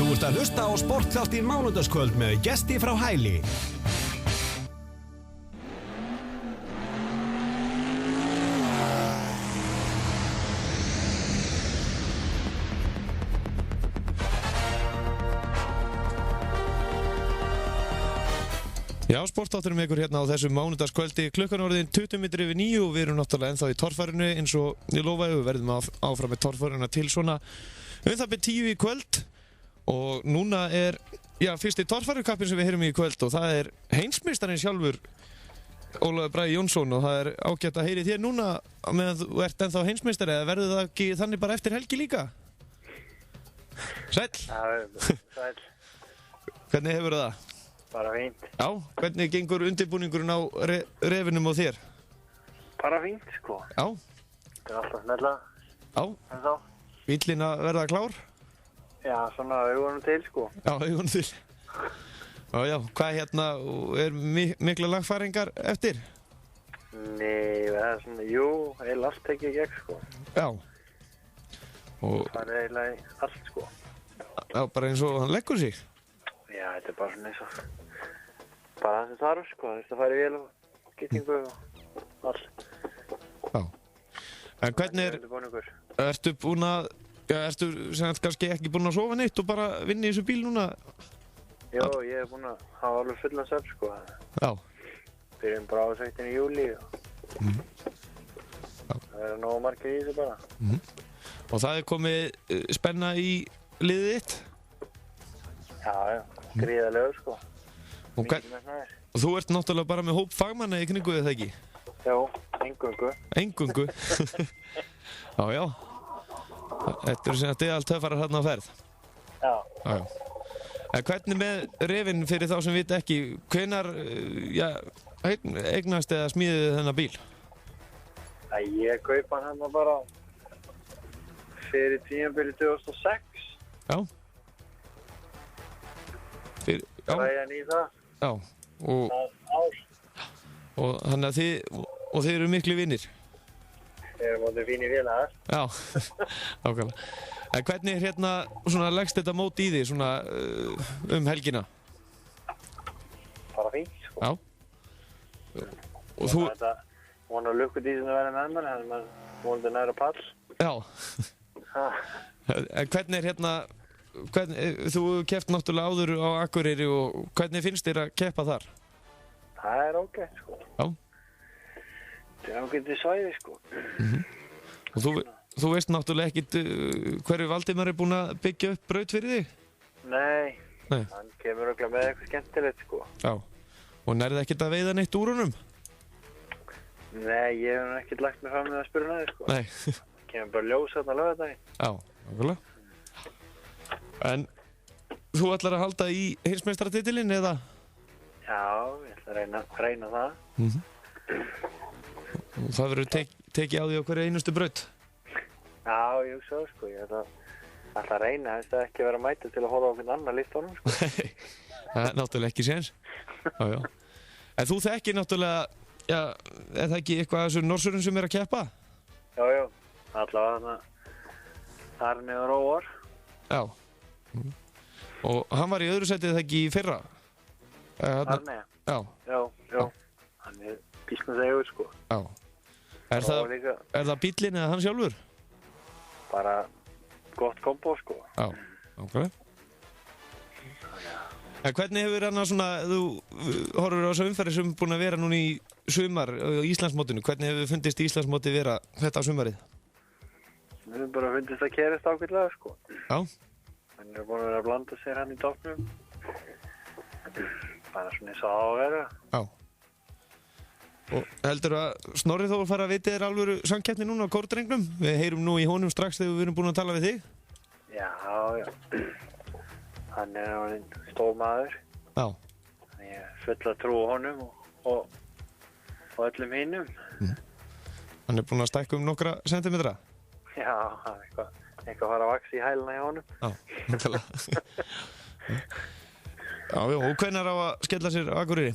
Þú ert að hlusta á Sportþáttinn mánudagskvöld með gesti frá Hæli. Já, Sportþátturinn með ykkur hérna á þessu mánudagskvöldi. Klukkan orðin 20 mínútur yfir 9 og við erum náttúrulega ennþá í torfærinu eins og ég lofaði, við verðum áfram með torfærina til svona það byrð 10 í kvöld og núna er, fyrsti torfærukappin sem við heyrum í kvöld og það er heimsmeistarinn sjálfur Ólafur Bragi Jónsson og það er ágætt að heyri þér núna meðan þú ert ennþá heimsmeistari eða verður það ekki þannig bara eftir helgi líka? Sæll? Sæll. Hvernig hefur það? Bara fínt. Já, hvernig gengur undirbúningurinn á refinum og þér? Bara fínt, sko. Já. Það er alltaf snella. Já. En þá? Bíllinn að verða klár? Já, svona augunum til, sko. Já, augunum til. Já, hvað hérna, er mikla lagfæringar eftir? Nei, það er svona, eiginlega allt tekið í gegn, sko. Já. Og það er eiginlega allt, sko. Já, bara eins og hann leggur sig? Já, þetta er bara svona eins og bara það sem þarf, sko. Það færi vel og gittingu og allt. Já. En hvernig ertu búin að, ertu sem kannski ekki búin að sofa neitt og bara vinna í þessu bíl núna? Jó, ég er búin að hafa alveg fullan svefn, sko. Já. Byrjum bara á 17. júlí og það er nógu margir í þessu bara. Og það er komið spenna í liðið þitt? Já, gríðarlegur, sko. Og þú ert náttúrulega bara með hóp fagmanna í kringu eða ekki? Já, engungu. Engungu? Já. Þetta eru sem að allt höfðfarar hérna á ferð? Já. Já. En hvernig með refinn fyrir þá sem vita ekki, hvenær eignast eða smíðið þennan bíl? Ég kaupa hann bara fyrir tímabili 2006. Já. Ræðan í það. Já. Og þannig að þið eru miklu vinnir? Við erum mótið fínir félagar. Já, nákvæmlega. En hvernig hérna svona leggst þetta mót í því svona helgina? Bara fínt, sko. Já. Og þú... Þetta vonar lukkudísinu að vera með mann, þannig að maður vonandi næra pall. Já. En hvernig hérna... Þú keppt náttúrulega áður á Akureyri og hvernig finnst þér að keppa þar? Það er ágætt, sko. Já. Það er ágætt í svæði, sko. Og þú veist náttúrulega ekkit hverju Valdimar er búinn að byggja upp braut fyrir þig? Nei. Hann kemur örugglega með eitthvað skemmtilegt, sko. Já. Og nærðu ekkert að veiða neitt úr honum? Nei, ég hef ekkert lagt mig fram með að spyrja næði, sko. Nei. Kemur bara ljós þarna á laugardaginn. Já, nákvæmlega. En þú ætlar að halda í heimsmeistaratitilinn eða? Já, ég ætla að reyna það. Og það verður tekið á því á hverju einustu braut? Já, ég svo, sko. Ég ætla að reyna þess að ekki vera mættur til að horfa á hvern annan listónum, sko. Það er náttúrulega ekki séns. Já. En þú þekkir náttúrulega, er það ekki eitthvað af þessum norsurum sem er að keppa? Já. Allavega þarna niður óvar. Já. Og hann var í öðru sæti eða ekki í fyrra? Arne? Já. Hann er bísnasegur, sko. Já. Er það bíllinn eða hann sjálfur? Bara gott kombo, sko. Já, nákvæmlega. En hvernig hefur hann svona, þú horfur á þessu umferði sem er búin að vera núna í sumar á Íslandsmótinu, hvernig hefur fundist Íslandsmóti vera þetta á sumarið? Við hefum bara fundist að kerist ágætlega, sko. Já. Hann er búin að vera að blanda sér hann í toppnum. Bara svona eins og á að vera. Já. Og heldur að Snorri þó að fara að viti þér alvöru samkeppni núna á kórdrengnum? Við heyrum nú í honum strax þegar við erum búin að tala við þig. Já. Hann er orðinn stór maður. Já. Ég er full að trúa honum og öllum hinnum. Hann er búin að stækka nokkra sentimetra? Já, það er eitthvað að fara að vaxa í hæluna hjá honum. Já, náttúrulega. Já, og hvenær á að skella sér Akureyri?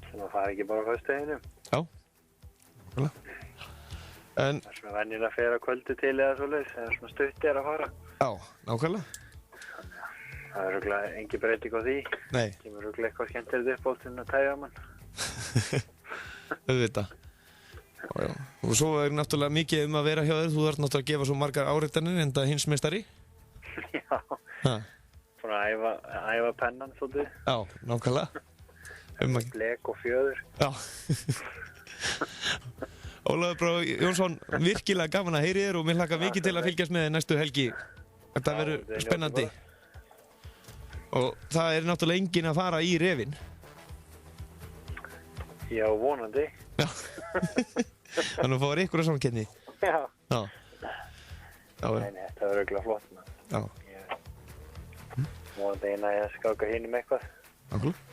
Sem að fara ekki bara á föstudaginn. Já, náttúrulega. En... Það er svona venjulega að fara kvöldu til eða svoleiðis, eða svona stutt er að fara. Já, nákvæmlega. Það örugglega engin breyting á því. Nei, Kemur örugglega eitthvað skemmtilegt upp á til að tæja mann. auðvitað. Já. Og svo er náttúrulega mikið að vera hjá þér. Þú þarf náttúrulega að gefa svo margar áreitanir en það heimsmeistari. Já. Ha. Bara að æfa pennan svolítið. Já, nákvæmlega. Blek og fjöður. Já. Ólafur Brá Jónsson, virkilega gaman að heyri þér og mér hlakka mikið til að fylgjast með þér næstu helgi. Þetta verður spennandi. Og það er náttúrulega enginn að fara í refinn. Já, vonandi. Já. Þannig að fáir ykkur að samkenni. Já. Já. Já. Nei, þetta verður örugglega flott, mann. Já. Vonandi eina að skáka hinum eitthvað. Nákvæmlega.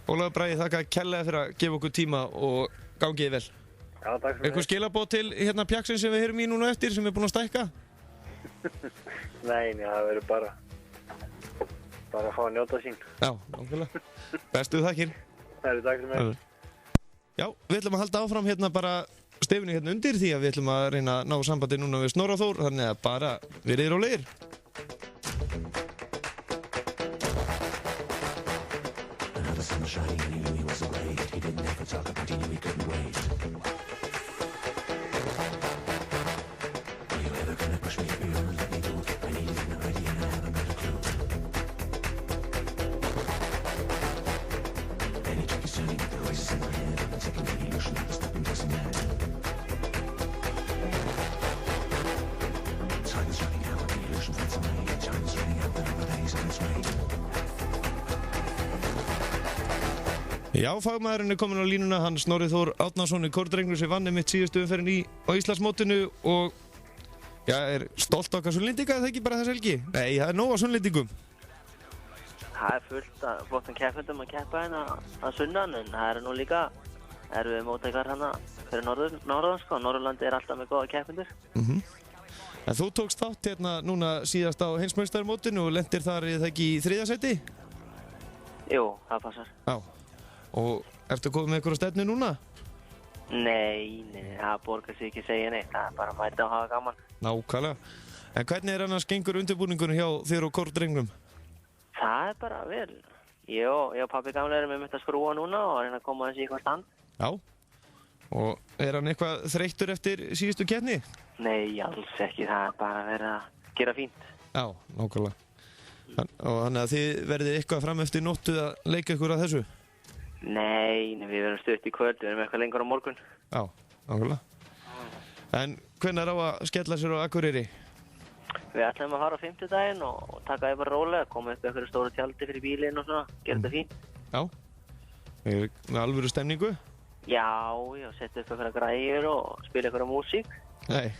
Ólafur Bragi, þakka kærlega fyrir að gefa okkur tíma og gangiði vel. Já, takk fyrir Eitthvað skilaboð til hérna pjaksinn sem við heyrum í núna eftir sem er búinn að stækka? Nei, það verður bara að fá að njóta sín. Já, nákvæmlega. Bestu þakkir. Það eru takk fyrir mig. Já, við ætlum að halda áfram hérna bara stefinu hérna undir því að við ætlum að reyna að ná sambandi núna við Snorra Þór, þannig að bara verið rólegir. Já, fagmaðurinn er komin á línuna, hann Snorri Þór Árnason í kórdrengur sem vann mitt síðustu umferðin á Íslandsmótinu og já, er stolt okkar Sunnlendinga, það ekki bara þess helgi? Nei, það er nóg af Sunnlendingum. Það er fullt af flottum keppendum að keppa hérna að sunnan, en það eru nú líka erfið mótækar hérna fyrir norðan, sko. Norðurlandi er alltaf með góða keppendur. En þú tókst þátt hérna núna síðast á heimsmeistarmótinu og lendir þar eða ekki í 3. sæti? Jú, það passar. Já. Og ertu komið með ykkur á stefnu núna? Nei, það borgar sig ekki að segja neitt. Það er bara að mæta og hafa gaman. Nákvæmlega. En hvernig er annars gengur undirbúningunum hjá þér og kórdrengnum? Það er bara vel. Ég og pabbi gamlega erum með að skrúa núna og reyna að koma þessi í eitthvað stand. Já. Og er hann eitthvað þreyttur eftir síðustu keppni? Nei, alls ekki. Það er bara að vera að gera fínt. Já, nákvæmlega. Og þannig að þið verðið eitthvað fram eftir nóttu að leika ykkur að þessu? Nei, við verðum stutt í kvöld, við verðum eitthvað lengur á morgun. Já, nákvæmlega. En hvenær á að skella sér á Akureyri? Við ætlum að fara á 5. daginn og taka það bara rólega, koma upp eitthvað stóru tjaldi fyrir bílinn og svona, gera þetta fínt. Já, með alvöru stemningu? Já, setja upp eitthvað græjur og spila eitthvað músík. Nei,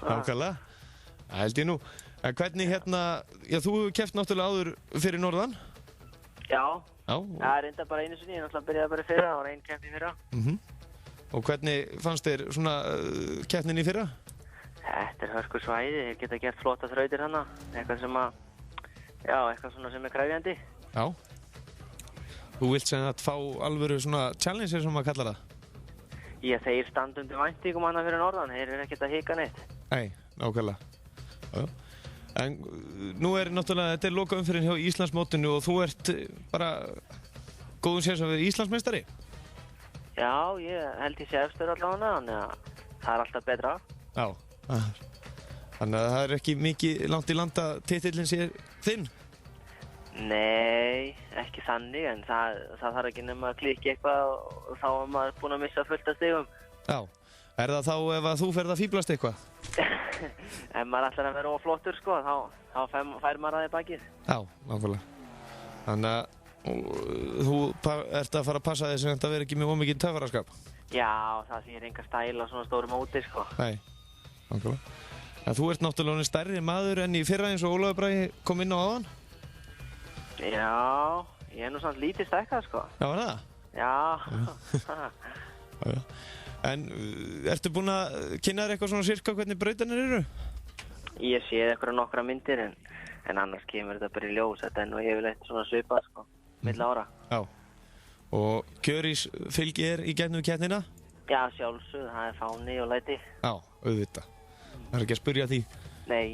nákvæmlega. Það held ég nú. En hvernig hérna, já þú hefur keppt náttúrulega áður fyrir norðan? Já. Já. Það er enda bara einu sinni, ég náttúrulega byrjaði bara í fyrra, það var einn keppni í fyrra. Og hvernig fannst þér svona keppnin í fyrra? Þetta er hörku svæði, þeir geta gert flotta þrautir hana, eitthvað svona sem er krefjandi. Já. Þú vilt sem að fá alvöru svona challenger sem maður kallar það? Já, þeir standa undir væntingum hana fyrir norðan, þeir eru ekkert að hika neitt. Nei, nákvæmlega. Já. En nú er náttúrulega, þetta er lokaumferðin hjá Íslandsmótinu og þú ert bara góðum sérs að vera Íslandsmeistari? Já, ég held ég sé efstur allavega, þannig að það er alltaf betra. Já, þannig að það er ekki mikið langt í landa titillin sér þinn? Nei, ekki þannig, en það þarf ekki nema að klikki eitthvað og þá er maður búinn að missa fullt af stigum. Já, er það þá ef að þú ferð að fíblast eitthvað? Ef maður ætlar að vera óflottur, sko, þá fær maður að því bakið. Já, nákvæmlega. Þannig að þú ert að fara að passa þess að þetta verður ekki með ómikið töfaraskap? Já, það sé enga stæl á svona stóru móti, sko. Nei, nákvæmlega. En þú ert náttúrulega stærri maður enn í fyrra eins og Ólafur Bragi kom inn á áðan? Já, ég er nú svona lítið stækkað, sko. Já, var það? Já. Já. En ertu búinn að kynna þér eitthvað svona sirka hvernig brautarnir eru? Ég sé eitthvað nokkra myndir en annars kemur þetta bara í ljós. Þetta er nú yfirleitt svona svipað, sko, milli ára. Já. Og kjörís fylgi er í gegnum keppnina? Já, sjálfsögð, það er fáni og læti. Já, auðvitað. Það er ekki að spyrja því. Nei.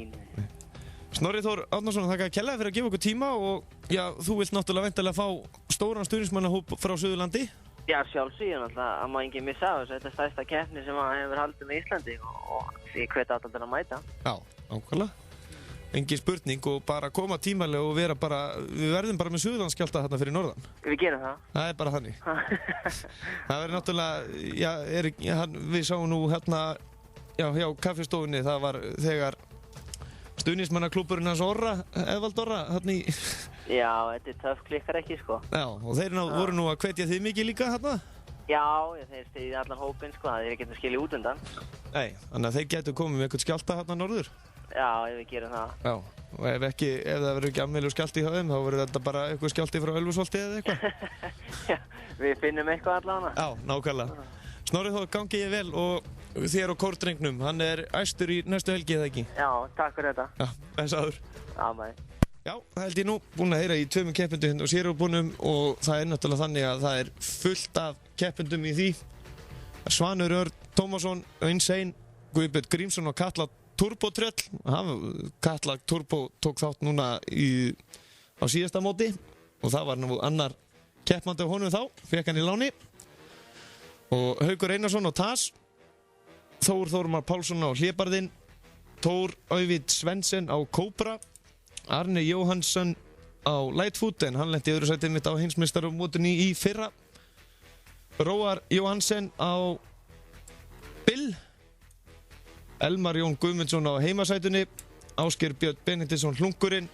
Snorri Þór Árnason, þakka kærlega fyrir að gefa okkur tíma og já, þú vilt náttúrulega væntanlega fá stóran stuðningsmannahóp frá Suðurlandi. Já, sjálfsögðu, náttúrulega, að maður enginn missa af þessu. Þetta er stærsta keppni sem maður hefur haldið með Íslandi og því hvet alla til að mæta. Já, nákvæmlega. Engin spurning og bara koma tímalega og vera bara, við verðum bara með Suðurlandsskjálfta þarna fyrir norðan. Við gerum það. Það er bara þannig. Það verður náttúrulega, já, við sáum nú hérna, já, hjá kaffistofunni, það var þegar stuðningsmannaklúbburinn hans Orra, Eðvald Orra, hérna í... Já, þetta er töff klikkar ekki, sko. Já, og þeir voru nú að hvetja þig mikið líka hérna? Já, þeir stiði allan hópinn, sko, það er ekki að skilja út undan. Nei, þannig að þeir getur komið með eitthvað skjálta hérna norður? Já, ef við gerum það. Já, og ef það verður ekki afmæli og skjálti hjá þeim, þá verður þetta bara eitthvað skjálti frá Ölfusholti eða eitthvað? Já, við finnum eitthvað allavega. Já, nákvæmlega. Snorri Þór, gangi ég vel og þér og kórdrengnum, hann er æstur í næstu helgi eða ekki? Já, takk fyrir þetta. Já, blessaður. Já, mæ. Já, það held ég nú, búinn að heyra í 2 keppendum hérna og sérbúnum og það er náttúrulega þannig að það er fullt af keppendum í því. Svanur Örn Tómasson, Insane, Guðbjörn Grímsson og Katla Turbotröll. Katla Turbo tók þátt núna á síðasta móti og það var nú annar keppandi á honum þá, fekk hann í láni. Og Haukur Einarsson á TAS, Þór Þórmar Pálsson á Hlébarðinn, Tór Auðvít Svensen á Kóbra, Arne Jóhannsson á Lightfoot en hann lenti í öðru sæti mitt á heimsmeistaramótinu í fyrra. Róar Jóhansen á Bill, Elmar Jón Guðmundsson á heimasætunni, Ásgeir Björn Benediktsson Hlungurinn,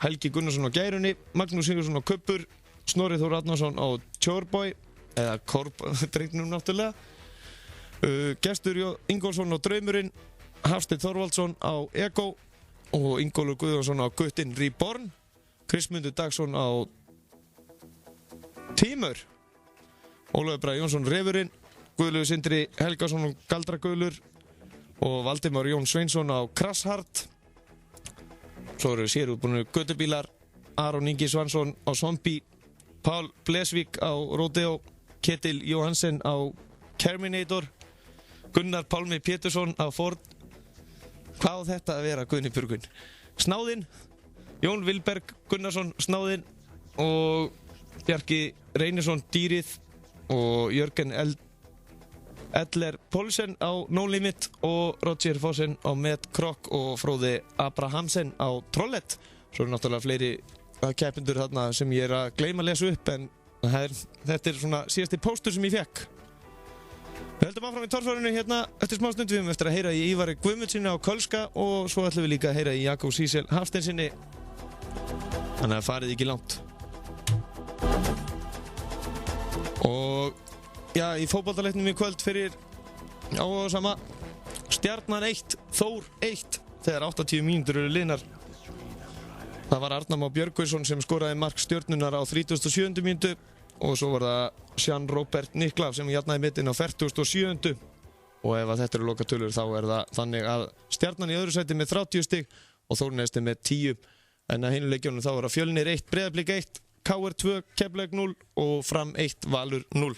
Helgi Gunnarsson á Gærunni, Magnús Sigurðsson á Kubbur, Snorri Þór Árnason á Tjórboy, eða Korp-drengnum náttúrulega, Gestur Ingólfsson á Draumurinn, Hafsteinn Þorvaldsson á Ego og Ingólfur Guðjónsson á Guttin Reborn, Kristmundur Dagsson á Tímur, Ólafur Bragi Jónsson Refurinn, Guðlaugur Sindri Helgason á Galdragulur og Valdimar Jón Sveinsson á Krasshart. Svo eru sérútbúinu göttubílar, Aron Ingi Svansson á Zombie, Pál Blesvík á Rodeo, Ketil Jóhansen á Terminator, Gunnar Pálmi Pétursson á Ford. Hvað á þetta að vera, Guðni Björgvin? Snáðinn, Jón Vilberg Gunnarsson Snáðinn og Bjarki Reynisson Dýrið og Jörgen Edler Pólsen á No Limit og Roger Fossen á Med Krokk og Fróði Abrahamsen á Trollet. Svo eru náttúrulega fleiri keppendur þarna sem ég er að gleyma að lesa upp en þetta er svona síðasti póstur sem ég fekk. Við höldum áfram í torfærinu hérna eftir smá stund. Við höfum eftir að heyra í Ívari Guðmundssoni á Kölska og svo ætlum við líka að heyra í Jakob Sísel Hafsteinsinni. Þannig að farið ekki langt. Og já, í fótboltaleiknum í kvöld fyrir áhugasama Stjarnan 1, Þór 1 þegar 80 mínútur eru liðnar. Það var Arnar Már Björgvinsson sem skoraði mark Stjörnunnar á 37. mínútu og svo var það Jean Robert Niklaf sem jafnaði mittinn á 47. Og ef að þetta eru lokatölur þá er það þannig að Stjarnan í öðru sæti með 30 stig og Þórnesti með 10. En að hinu leikjónum þá er að Fjölnir 1, Breiðablik 1, KR 2, Keflavík 0 og Fram 1, Valur 0.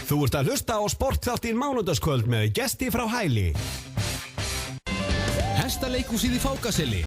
Þú ert að hlusta á sportþáttinn Mánudagskvöld með gesti frá Hæli. Hestaleikhúsið í Fákaseli